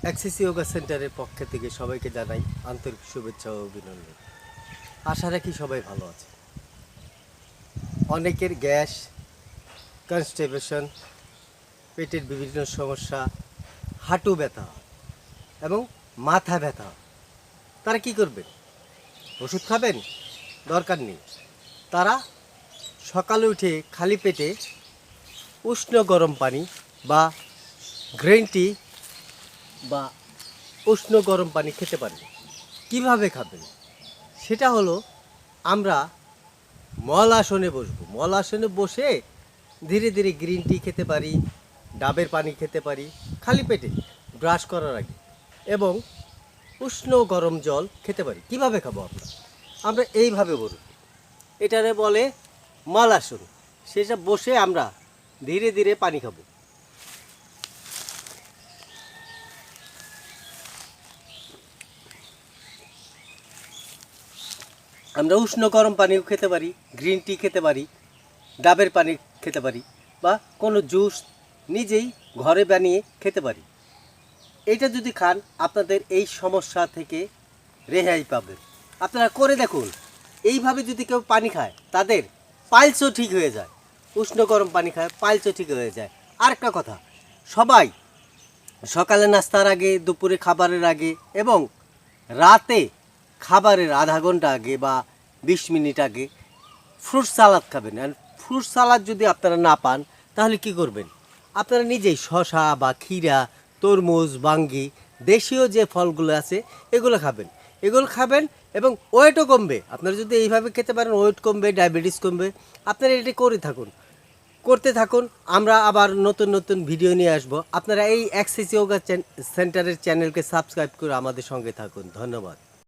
Axis yoga সেন্টারের পক্ষ থেকে সবাইকে জানাই আন্তরিক শুভেচ্ছা ও অভিনন্দন। আশা রাখি সবাই ভালো আছে। অনেকের গ্যাস, কনস্টিপেশন, পেটের বিভিন্ন সমস্যা, হাঁটু ব্যথা এবং মাথা ব্যথা। তারা কি করবেন? ওষুধ খাবেন? দরকার নেই। তারা সকালে উঠে খালি পেটে উষ্ণ গরম পানি বা গ্রিন টি বা উষ্ণ গরম পানি খেতে পারেন। কিভাবে খাবেন? সেটা হলো, আমরা মল আসনে বসবো। মল আসনে বসে ধীরে ধীরে গ্রিন টি খেতে পারি, ডাবের পানি খেতে পারি খালি পেটে ব্রাশ করার আগে, এবং উষ্ণ গরম জল খেতে পারি। কিভাবে খাবো আমরা এইভাবে বসবো। এটারে বলে মল আসন। সেটা বসে আমরা ধীরে ধীরে পানি খাবো। আমরা উষ্ণ গরম পানিও খেতে পারি, গ্রিন টি খেতে পারি, ডাবের পানি খেতে পারি, বা কোনো জুস নিজেই ঘরে বানিয়ে খেতে পারি। এইটা যদি খান, আপনাদের এই সমস্যা থেকে রেহাই পাবেন। আপনারা করে দেখুন। এইভাবে যদি কেউ পানি খায়, তাদের পাইলসও ঠিক হয়ে যায়। উষ্ণ গরম পানি খায়, পাইলসও ঠিক হয়ে যায়। আরেকটা কথা, সবাই সকালে নাস্তার আগে, দুপুরে খাবারের আগে এবং রাতে খাবারের আধা ঘন্টা আগে বা 20 মিনিট আগে ফ্রুট সালাদ খাবেন। আর ফ্রুট সালাদ যদি আপনারা না পান, তাহলে কি করবেন? আপনারা নিজেই শসা বা ক্ষীরা, তরমুজ, বাঙ্গি, দেশীয় যে ফলগুলো আছে এগুলো খাবেন। এগুলো খাবেন এবং ওয়েটও কমবে। আপনারা যদি এইভাবে খেতে পারেন, ওয়েট কমবে, ডায়াবেটিস কমবে। আপনারা এটি করতে থাকুন। আমরা আবার নতুন নতুন ভিডিও নিয়ে আসব। আপনারা এই অ্যাক্সিস যোগা সেন্টারের চ্যানেলকে সাবস্ক্রাইব করে আমাদের সঙ্গে থাকুন। ধন্যবাদ।